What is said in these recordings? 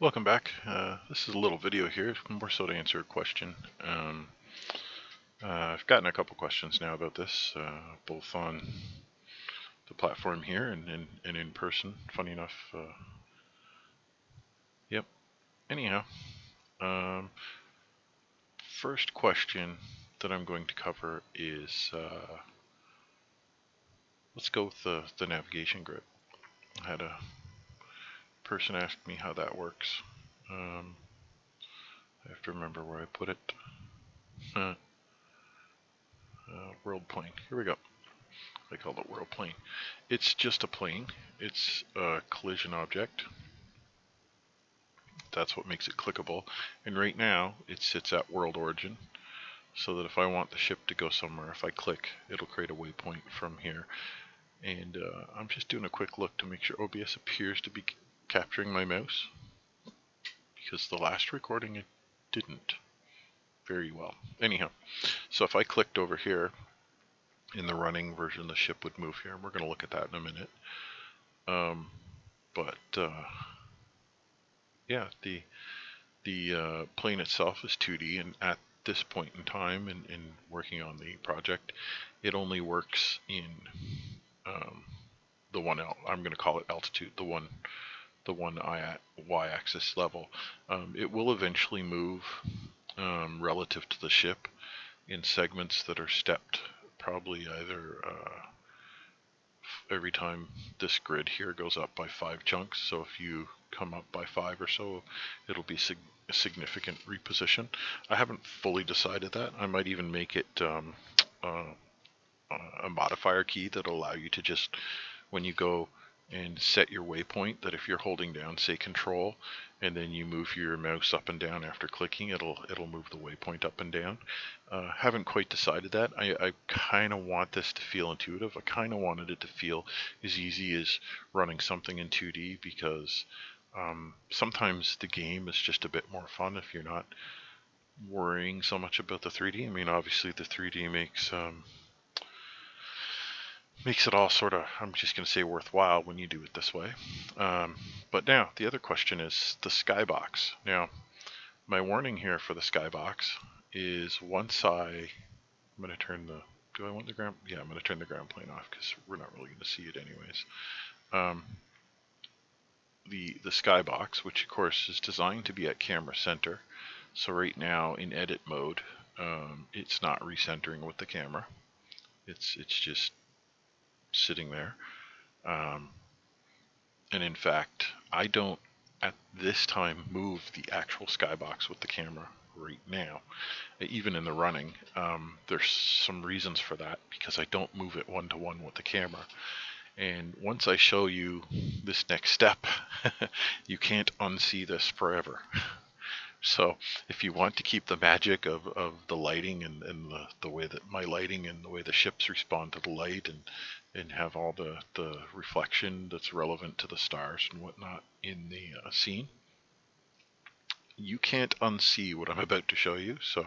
Welcome back. This is a little video here, more so to answer a question. I've gotten a couple questions now about this, both on the platform here and in person. Funny enough, yep. Anyhow, um, first question that I'm going to cover is, let's go with the navigation grid. I had a person ask me how that works. I have to remember where I put it. World plane. Here we go. I call it world plane. It's just a plane. It's a collision object. That's what makes it clickable. And right now, it sits at world origin, so that if I want the ship to go somewhere, if I click, it'll create a waypoint from here. And I'm just doing a quick look to make sure OBS appears to be capturing my mouse, because the last recording it didn't very well. Anyhow, so if I clicked over here, in the running version, the ship would move here, and we're going to look at that in a minute. Yeah, the plane itself is 2D, and at this point in time, in working on the project, it only works in the one I'm going to call it altitude, the one y-axis level. It will eventually move relative to the ship in segments that are stepped, probably either every time this grid here goes up by 5 chunks. So if you come up by 5 or so, it'll be a significant reposition. I haven't fully decided that. I might even make it a modifier key that'll allow you to just, when you go and set your waypoint, that if you're holding down, say, control, and then you move your mouse up and down after clicking, it'll move the waypoint up and down. Haven't quite decided that. I kind of want this to feel intuitive. I kind of wanted it to feel as easy as running something in 2D, because sometimes the game is just a bit more fun if you're not worrying so much about the 3D. I mean, obviously the 3D makes it all sort of, I'm just going to say, worthwhile when you do it this way. But now, the other question is the skybox. Now, my warning here for the skybox is once I'm going to turn the, do I want the ground? Yeah, I'm going to turn the ground plane off because we're not really going to see it anyways. The skybox, which of course is designed to be at camera center. So right now in edit mode, it's not recentering with the camera. It's just sitting there. And in fact, I don't at this time move the actual skybox with the camera right now, even in the running. There's some reasons for that, because I don't move it one-to-one with the camera. And once I show you this next step, you can't unsee this forever. So if you want to keep the magic of the lighting and the way that my lighting and the way the ships respond to the light, and have all the reflection that's relevant to the stars and whatnot in the scene, you can't unsee what I'm about to show you. So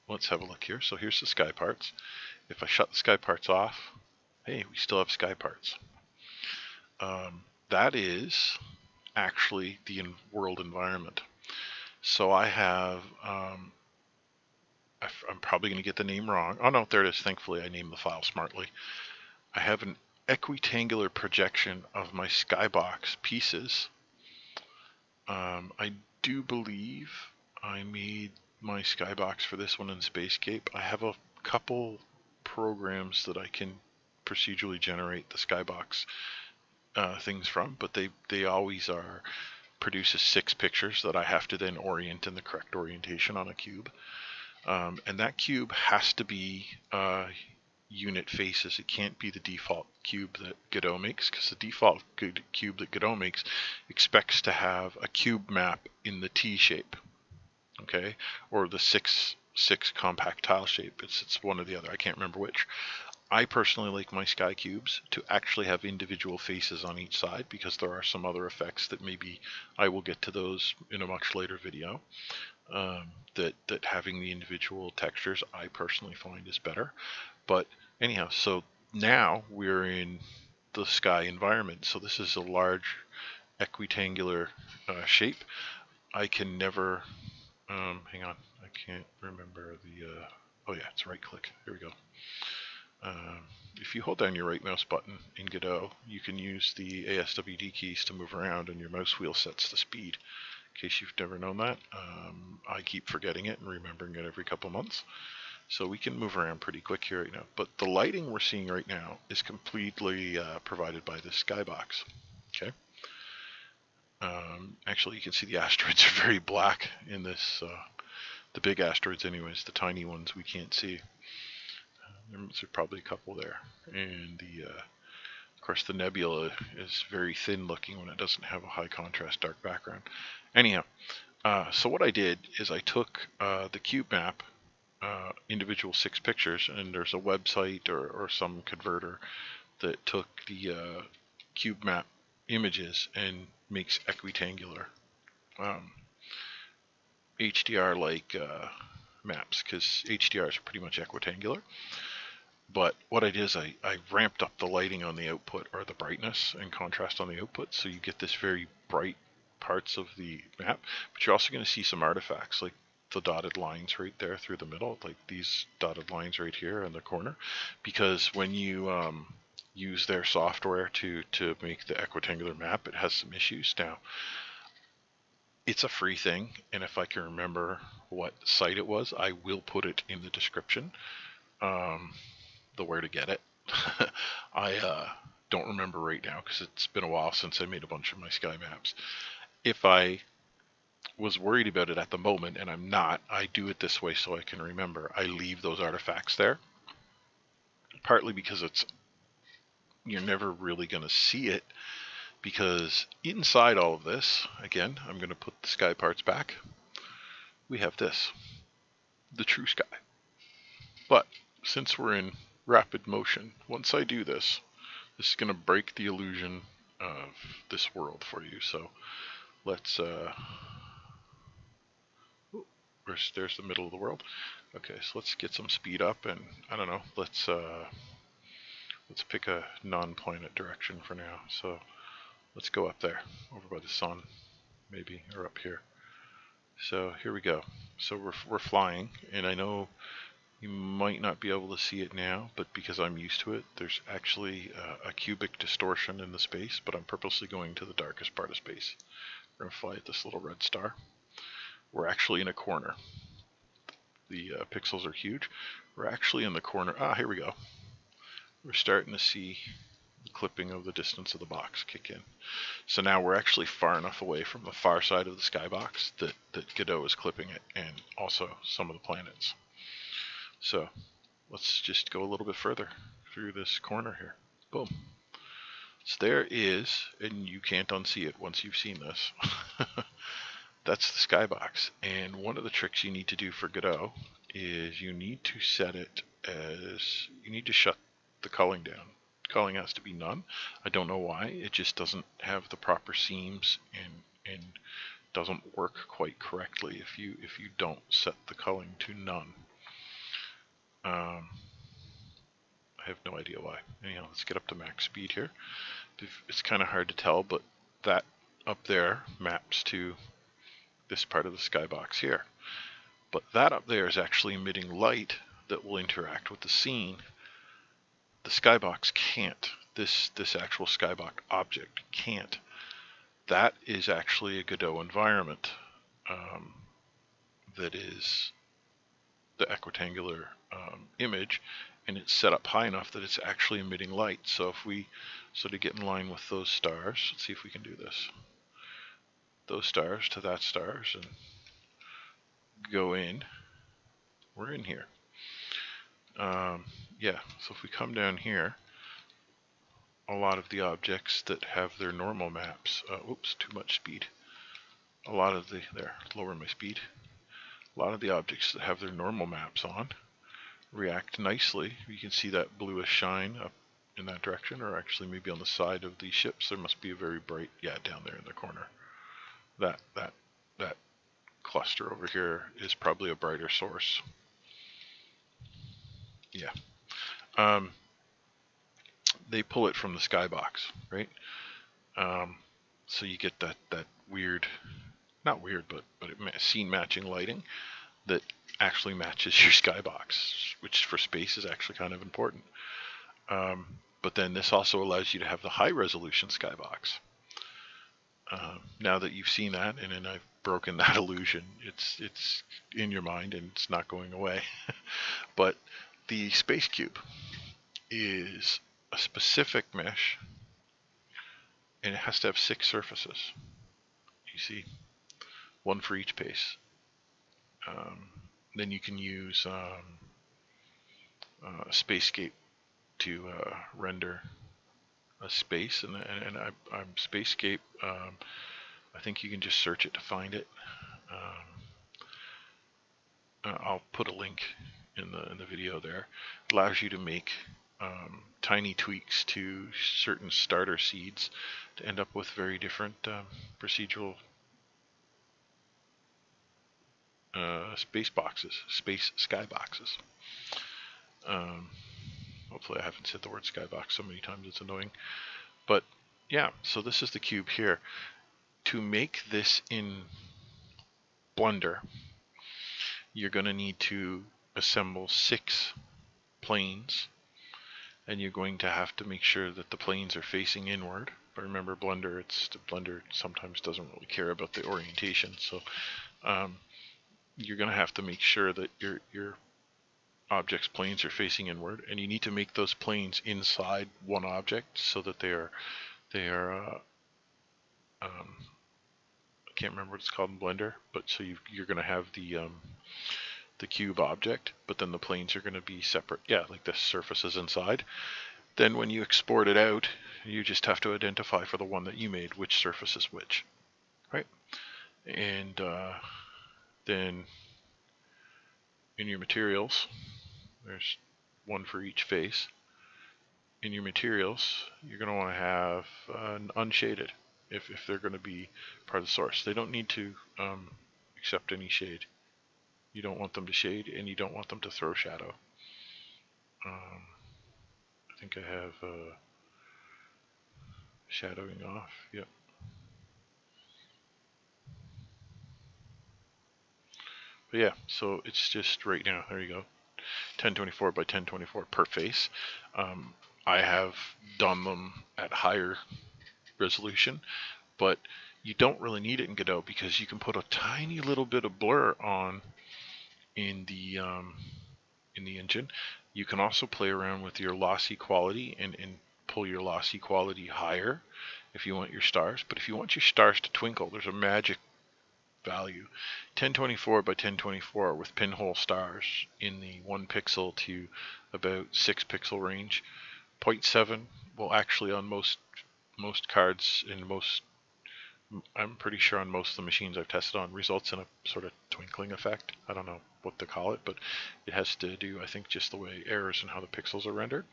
let's have a look here. So here's the sky parts. If I shut the sky parts off, hey, we still have sky parts. That is actually the world environment. So I have, I'm probably going to get the name wrong. Oh no, there it is. Thankfully I named the file smartly. I have an equitangular projection of my skybox pieces. I do believe I made my skybox for this one in Spacescape. I have a couple programs that I can procedurally generate the skybox things from, but they always produces 6 pictures that I have to then orient in the correct orientation on a cube. And that cube has to be unit faces. It can't be the default cube that Godot makes, because the default cube that Godot makes expects to have a cube map in the T shape, okay, or the six compact tile shape. It's one or the other. I can't remember which. I personally like my sky cubes to actually have individual faces on each side, because there are some other effects that maybe I will get to those in a much later video. That having the individual textures I personally find is better. But anyhow, so now we're in the sky environment. So this is a large equitangular shape. I can never, hang on, I can't remember the, oh yeah, it's right click, here we go. If you hold down your right mouse button in Godot, you can use the ASWD keys to move around, and your mouse wheel sets the speed. In case you've never known that, I keep forgetting it and remembering it every couple months. So we can move around pretty quick here right now. But the lighting we're seeing right now is completely provided by this skybox. Okay. Actually, you can see the asteroids are very black in this. The big asteroids, anyways. The tiny ones we can't see. There's probably a couple there, and of course, the nebula is very thin looking when it doesn't have a high contrast dark background. Anyhow, so what I did is I took the cube map, individual 6 pictures, and there's a website or some converter that took the cube map images and makes equitangular HDR like maps, because HDRs are pretty much equitangular. But what I did is I ramped up the lighting on the output, or the brightness and contrast on the output, so you get this very bright parts of the map. But you're also going to see some artifacts, like the dotted lines right there through the middle, like these dotted lines right here in the corner, because when you use their software to make the equitangular map, it has some issues. Now, it's a free thing, and if I can remember what site it was, I will put it in the description. The where to get it. I don't remember right now because it's been a while since I made a bunch of my sky maps. If I was worried about it at the moment, and I'm not, I do it this way so I can remember. I leave those artifacts there, partly because you're never really going to see it, because inside all of this, again, I'm going to put the sky parts back, we have this, the true sky. But since we're in rapid motion, once I do this, this is going to break the illusion of this world for you. So let's there's the middle of the world. Okay, so let's get some speed up, and I don't know, let's pick a non-planet direction for now. So let's go up there, over by the sun, maybe, or up here. So here we go. So we're flying, and I know you might not be able to see it now, but because I'm used to it, there's actually a cubic distortion in the space, but I'm purposely going to the darkest part of space. We're going to fly at this little red star. We're actually in a corner. The pixels are huge. We're actually in the corner. Here we go. We're starting to see the clipping of the distance of the box kick in. So now we're actually far enough away from the far side of the skybox that Godot is clipping it, and also some of the planets. So let's just go a little bit further through this corner here. Boom. So there is, and you can't unsee it once you've seen this. That's the skybox. And one of the tricks you need to do for Godot is you need to set it as, you need to shut the culling down. Culling has to be none. I don't know why. It just doesn't have the proper seams and doesn't work quite correctly if you don't set the culling to none. I have no idea why. Anyhow, let's get up to max speed here. It's kind of hard to tell, but that up there maps to this part of the skybox here. But that up there is actually emitting light that will interact with the scene. The skybox can't. This actual skybox object can't. That is actually a Godot environment that is the equitangular image, and it's set up high enough that it's actually emitting light. So if we sort of get in line with those stars, let's see if we can do this. Those stars to that stars and go in. We're in here. Yeah, so if we come down here, a lot of the objects that have their normal maps, oops, too much speed. A lot of lower my speed. A lot of the objects that have their normal maps on react nicely. You can see that bluish shine up in that direction, or actually maybe on the side of these ships. There must be a very bright, yeah, down there in the corner. That cluster over here is probably a brighter source. Yeah. They pull it from the skybox, right? So you get that weird, not weird, but scene matching lighting that actually matches your skybox, which for space is actually kind of important. But then this also allows you to have the high resolution skybox. Now that you've seen that, and then I've broken that illusion, it's in your mind and it's not going away. But the space cube is a specific mesh, and it has to have 6 surfaces. You see, one for each base. Then you can use Spacescape to render a space, and I'm Spacescape. I think you can just search it to find it. I'll put a link in the video there. It allows you to make tiny tweaks to certain starter seeds to end up with very different procedural space skyboxes. Hopefully I haven't said the word skybox so many times it's annoying. But yeah, so this is the cube here. To make this in Blender, you're going to need to assemble 6 planes, and you're going to have to make sure that the planes are facing inward. But remember, Blender sometimes doesn't really care about the orientation, so you're going to have to make sure that your object's planes are facing inward, and you need to make those planes inside one object so that they are I can't remember what it's called in Blender, but so you're going to have the cube object, but then the planes are going to be separate. Yeah, like the surface is inside. Then when you export it out, you just have to identify for the one that you made which surface is which, right? And then in your materials, there's one for each face. In your materials, you're going to want to have unshaded if they're going to be part of the source. They don't need to accept any shade. You don't want them to shade, and you don't want them to throw shadow. I think I have shadowing off. Yep. But yeah, so it's just right now. There you go. 1024 by 1024 per face. I have done them at higher resolution, but you don't really need it in Godot because you can put a tiny little bit of blur on in the engine. You can also play around with your lossy quality and pull your lossy quality higher if you want your stars. But if you want your stars to twinkle, there's a magic value. 1024 by 1024 with pinhole stars in the 1 pixel to about 6 pixel range. 0.7 will actually on most cards in most, I'm pretty sure on most of the machines I've tested on, results in a sort of twinkling effect. I don't know what to call it, but it has to do, I think, just the way errors and how the pixels are rendered,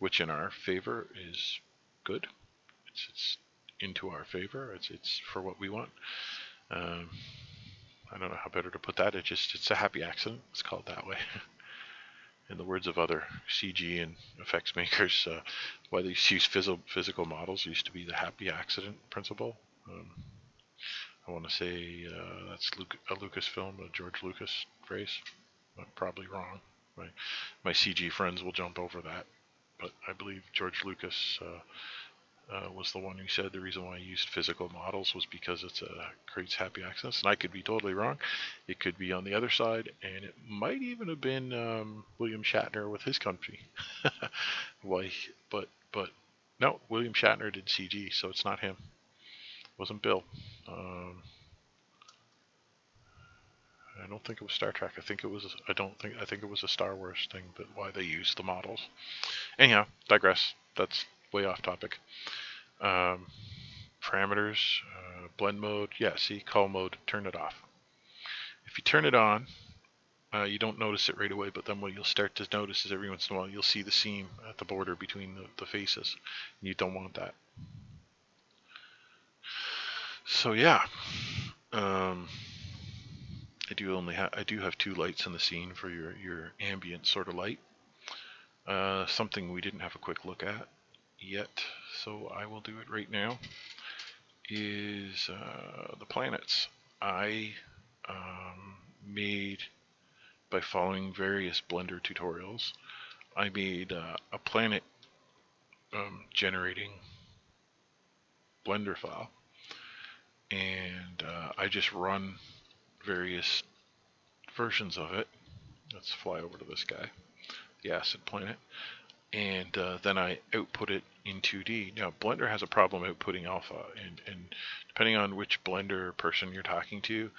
which in our favor is good. It's into our favor. It's for what we want. I don't know how better to put that. It's a happy accident. It's called that way. In the words of other CG and effects makers, why they use physical models used to be the happy accident principle. I want to say that's a Lucasfilm, a George Lucas phrase. I'm probably wrong. My CG friends will jump over that, but I believe George Lucas was the one who said the reason why I used physical models was because it creates happy accidents. And I could be totally wrong. It could be on the other side, and it might even have been William Shatner with his company. Why? But no, William Shatner did CG, so it's not him. It wasn't Bill. I don't think it was Star Trek. I think it was a Star Wars thing, but why they used the models. Anyhow, digress. That's way off topic. Parameters, blend mode, yeah, see, cull mode, turn it off. If you turn it on, you don't notice it right away, but then what you'll start to notice is every once in a while you'll see the seam at the border between the faces. And you don't want that. So yeah, I do have 2 lights in the scene for your ambient sort of light. Something we didn't have a quick look at yet, so I will do it right now. is the planets. I made, by following various Blender tutorials, I made a planet generating Blender file, and I just run various versions of it. Let's fly over to this guy, the acid planet, and then I output it in 2D. Now, Blender has a problem outputting alpha, and depending on which Blender person you're talking to,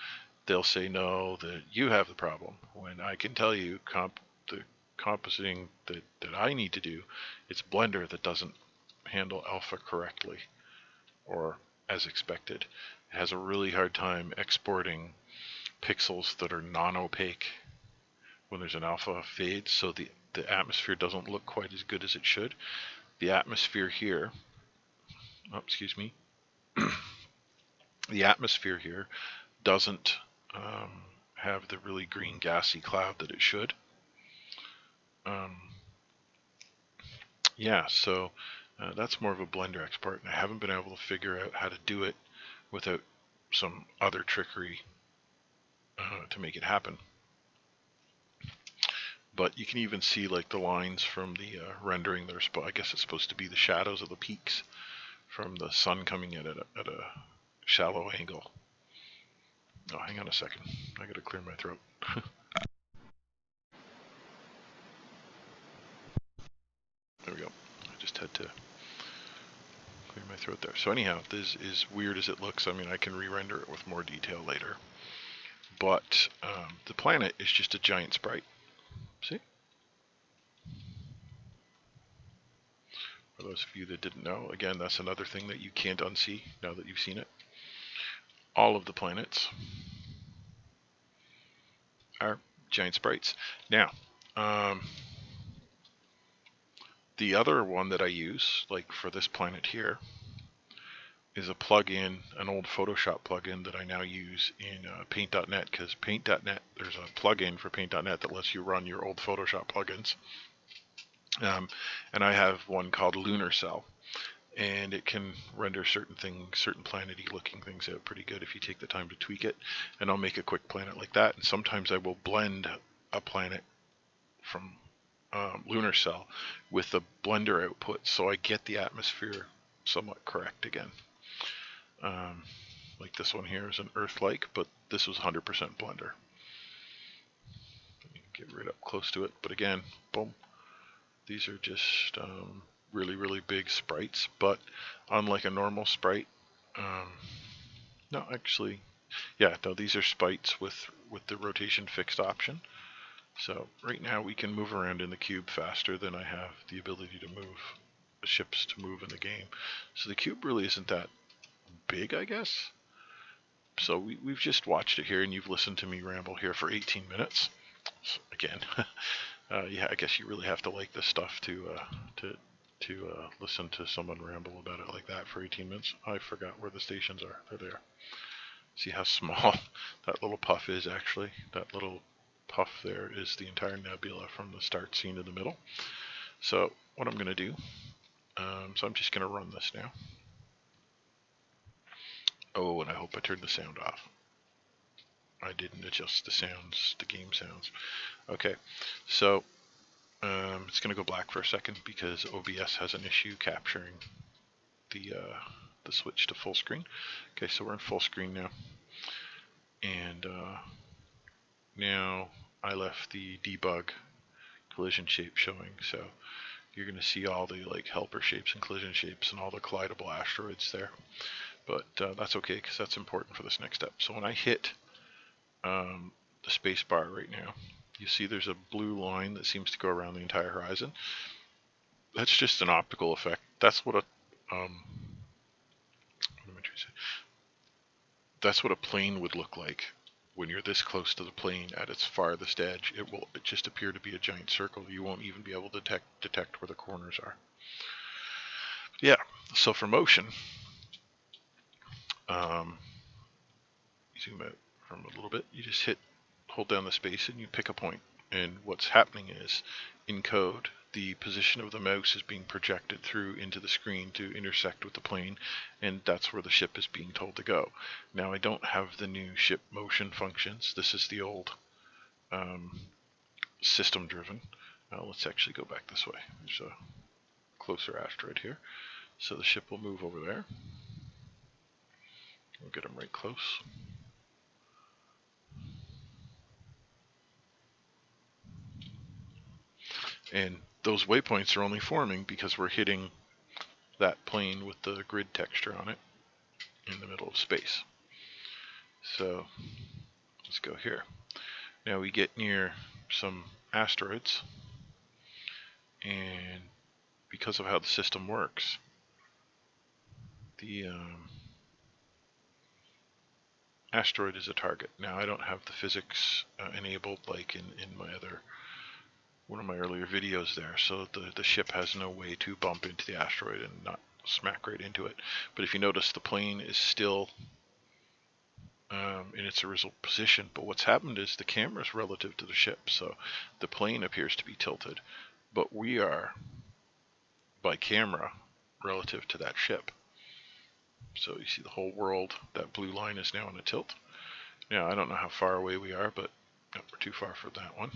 they'll say no, that you have the problem. When I can tell you the compositing that I need to do, it's Blender that doesn't handle alpha correctly or as expected. It has a really hard time exporting pixels that are non-opaque when there's an alpha fade, so the atmosphere doesn't look quite as good as it should. The atmosphere here, oh, excuse me, the atmosphere here doesn't have the really green gassy cloud that it should. Yeah, so that's more of a Blender export, and I haven't been able to figure out how to do it without some other trickery to make it happen. But you can even see like the lines from the rendering that are I guess it's supposed to be the shadows of the peaks from the sun coming in at a shallow angle. Oh, hang on a second. I gotta clear my throat. There we go. I just had to clear my throat there. So anyhow, this is weird as it looks. I mean, I can re-render it with more detail later. But the planet is just a giant sprite. See? For those of you that didn't know, again, that's another thing that you can't unsee now that you've seen it. All of the planets are giant sprites. Now, the other one that I use, like for this planet here, is a plugin, an old Photoshop plugin that I now use in Paint.net, because Paint.net, there's a plugin for Paint.net that lets you run your old Photoshop plugins. And I have one called Lunar Cell, and it can render certain things, certain planety looking things out pretty good if you take the time to tweak it. And I'll make a quick planet like that, and sometimes I will blend a planet from Lunar Cell with the Blender output, so I get the atmosphere somewhat correct again. Like this one here is an Earth-like, but this was 100% Blender. Let me get right up close to it, but again, boom. These are just really, really big sprites, but unlike a normal sprite, no, actually, yeah, no, these are sprites with the rotation fixed option. So right now we can move around in the cube faster than I have the ability to move the ships to move in the game. So the cube really isn't that big, I guess. So we've just watched it here, and you've listened to me ramble here for 18 minutes. So again, yeah, I guess you really have to like this stuff to listen to someone ramble about it like that for 18 minutes. I forgot where the stations are. They're there. See how small that little puff is actually? That little puff there is the entire nebula from the start scene to the middle. So what I'm going to do, so I'm just going to run this now. Oh, and I hope I turned the sound off. I didn't adjust the sounds, the game sounds. Okay, so it's going to go black for a second because OBS has an issue capturing the switch to full screen. Okay, so we're in full screen now. And now I left the debug collision shape showing, so you're going to see all the like helper shapes and collision shapes and all the collidable asteroids there. But that's okay, because that's important for this next step. So when I hit the space bar right now, you see there's a blue line that seems to go around the entire horizon. That's just an optical effect. That's what a what am I trying to say? That's what a plane would look like when you're this close to the plane at its farthest edge. It will just appear to be a giant circle. You won't even be able to detect where the corners are. Yeah, so for motion, zoom out from a little bit, you just hold down the space and you pick a point. And what's happening is, in code, the position of the mouse is being projected through into the screen to intersect with the plane, and that's where the ship is being told to go. Now I don't have the new ship motion functions. This is the old system driven. Let's actually go back this way. There's a closer asteroid here. So the ship will move over there. We'll get them right close. And those waypoints are only forming because we're hitting that plane with the grid texture on it in the middle of space. So let's go here. Now we get near some asteroids, and because of how the system works, the asteroid is a target. Now I don't have the physics enabled like in one of my earlier videos there, so the ship has no way to bump into the asteroid and not smack right into it. But if you notice, the plane is still in its original position, but what's happened is the camera is relative to the ship, so the plane appears to be tilted, but we are by camera relative to that ship. So you see the whole world, that blue line is now on a tilt. Now I don't know how far away we are, but no, we're too far for that one.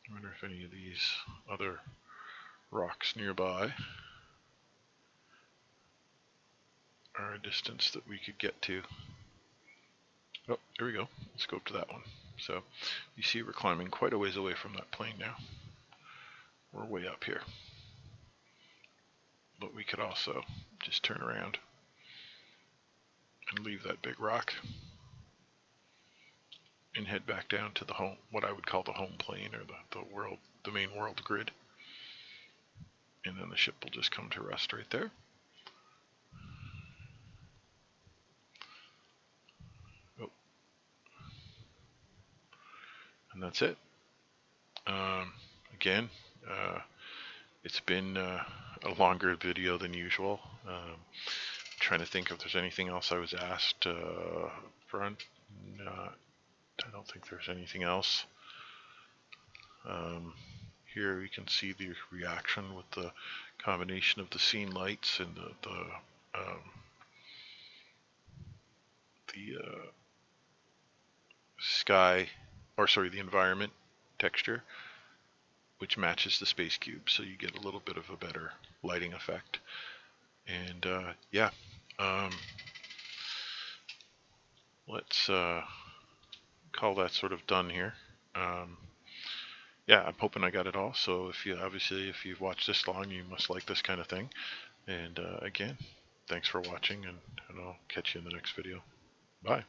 I wonder if any of these other rocks nearby are a distance that we could get to. Oh, here we go. Let's go up to that one. So you see we're climbing quite a ways away from that plane now. We're way up here. But we could also just turn around and leave that big rock and head back down to the home, what I would call the home plane, or the main world grid. And then the ship will just come to rest right there. Oh. And that's it. Again, it's been a longer video than usual. Trying to think if there's anything else I was asked front. I don't think there's anything else. Here you can see the reaction with the combination of the scene lights and the sky, or sorry, the environment texture, which matches the space cube, so you get a little bit of a better lighting effect. And yeah, let's call that sort of done here. Yeah, I'm hoping I got it all. So if you've watched this long, you must like this kind of thing. And again, thanks for watching, and I'll catch you in the next video. Bye.